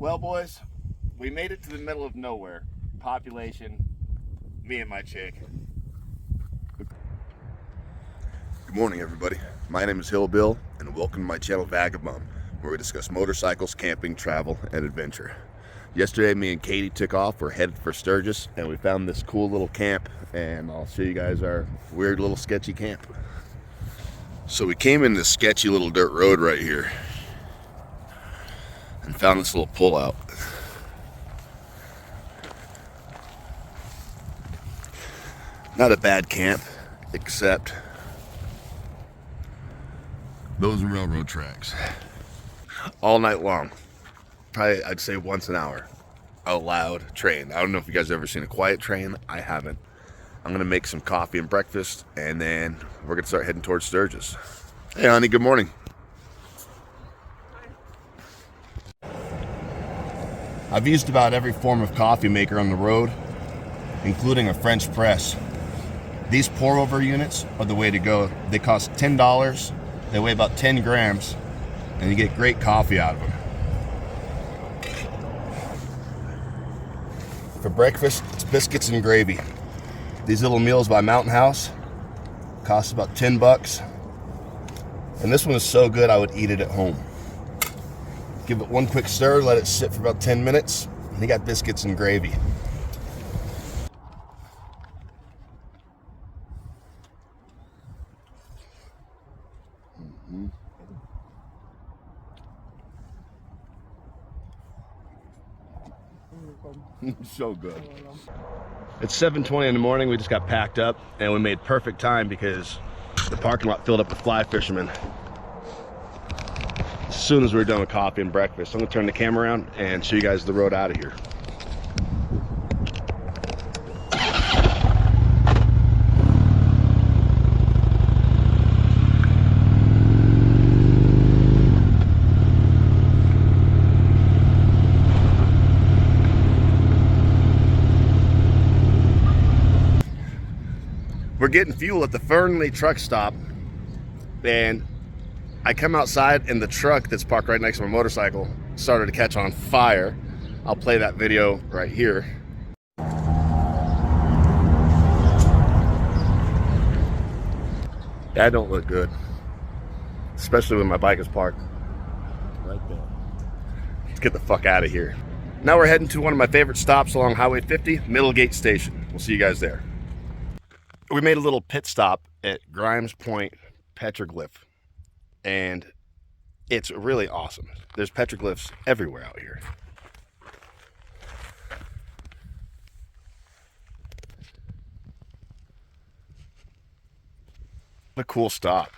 Well, boys, we made it to the middle of nowhere. Population, me and my chick. Good morning, everybody. My name is Hill Bill, and welcome to my channel Vagabond, where we discuss motorcycles, camping, travel, and adventure. Yesterday, me and Katie took off. We're headed for Sturgis, and we found this cool little camp, and I'll show you guys our weird little sketchy camp. So we came in this sketchy little dirt road right here, and found this little pullout. Not a bad camp, except those railroad tracks. All night long. Probably, I'd say once an hour. A loud train. I don't know if you guys have ever seen a quiet train. I haven't. I'm gonna make some coffee and breakfast, and then we're gonna start heading towards Sturgis. Hey honey, good morning. I've used about every form of coffee maker on the road, including a French press. These pour-over units are the way to go. They cost $10. They weigh about 10 grams, and you get great coffee out of them. For breakfast, it's biscuits and gravy. These little meals by Mountain House cost about 10 bucks. And this one is so good, I would eat it at home. Give it one quick stir, let it sit for about 10 minutes, and you got biscuits and gravy. So good. It's 7:20 in the morning. We just got packed up, and we made perfect time because the parking lot filled up with fly fishermen as soon as we were done with coffee and breakfast. I'm gonna turn the camera around and show you guys the road out of here. We're getting fuel at the Fernley truck stop, and I come outside and the truck that's parked right next to my motorcycle started to catch on fire. I'll play that video right here. That don't look good, especially when my bike is parked right there. Let's get the fuck out of here. Now we're heading to one of my favorite stops along Highway 50, Middlegate Station. We'll see you guys there. We made a little pit stop at Grimes Point Petroglyph, and it's really awesome. There's petroglyphs everywhere out here. What a cool stop.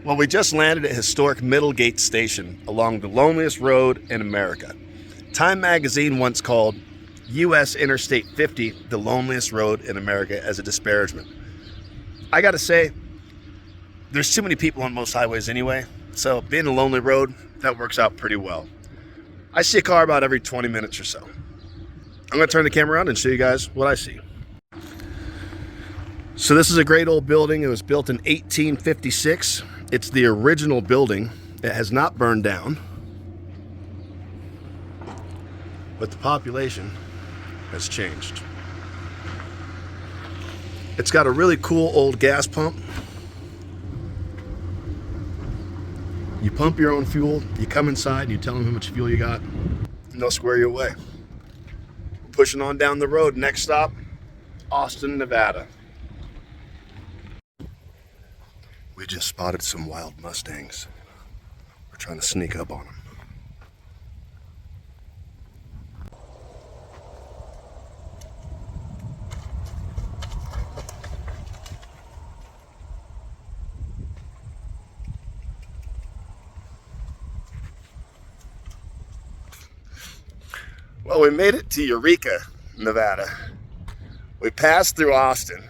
Well, we just landed at historic Middlegate Station along the loneliest road in America. Time magazine once called U.S. Interstate 50 the loneliest road in America as a disparagement. I gotta say, there's too many people on most highways anyway, so being a lonely road, that works out pretty well. I see a car about every 20 minutes or so. I'm gonna turn the camera around and show you guys what I see. So this is a great old building. It was built in 1856. It's the original building. It has not burned down, but the population has changed. It's got a really cool old gas pump. You pump your own fuel, you come inside and you tell them how much fuel you got, and they'll square you away. Pushing on down the road, next stop, Austin, Nevada. We just spotted some wild Mustangs. We're trying to sneak up on them. Well, we made it to Eureka, Nevada. We passed through Austin.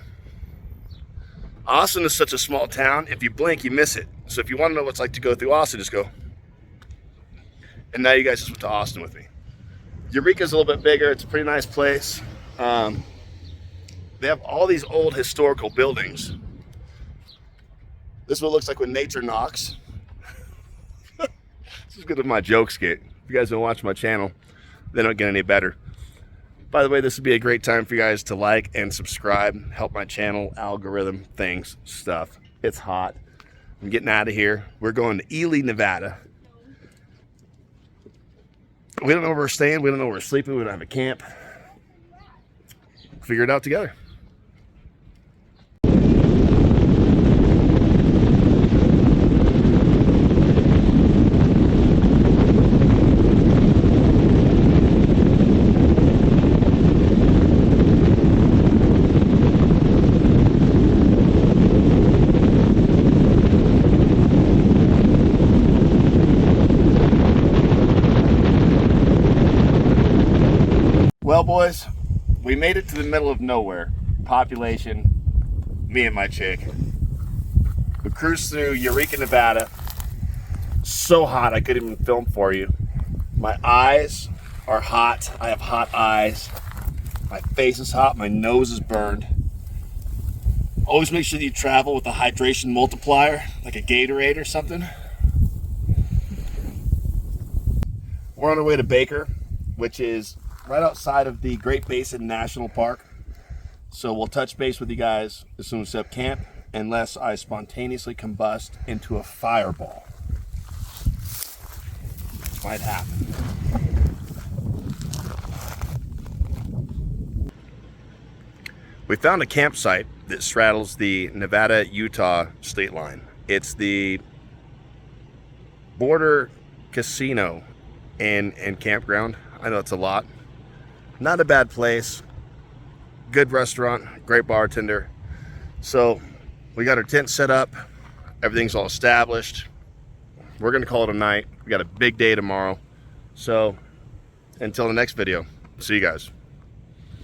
Austin is such a small town, if you blink, you miss it. So if you want to know what it's like to go through Austin, just go. And now you guys just went to Austin with me. Eureka's a little bit bigger. It's a pretty nice place. They have all these old historical buildings. This is what it looks like when nature knocks. This is good if my jokes get. If you guys don't watch my channel, they don't get any better. By the way, this would be a great time for you guys to like and subscribe. Help my channel, algorithm, things, stuff. It's hot. I'm getting out of here. We're going to Ely, Nevada. We don't know where we're staying. We don't know where we're sleeping. We don't have a camp. Figure it out together. Well, boys, we made it to the middle of nowhere. Population, me and my chick. We cruised through Eureka, Nevada. So hot, I couldn't even film for you. My eyes are hot. I have hot eyes. My face is hot. My nose is burned. Always make sure that you travel with a hydration multiplier, like a Gatorade or something. We're on our way to Baker, which is right outside of the Great Basin National Park. So we'll touch base with you guys as soon as we set up camp, unless I spontaneously combust into a fireball. Might happen. We found a campsite that straddles the Nevada-Utah state line. It's the Border Casino and campground. I know it's a lot. Not a bad place. Good restaurant, great bartender. So we got our tent set up. Everything's all established. We're gonna call it a night. We got a big day tomorrow. So until the next video, see you guys.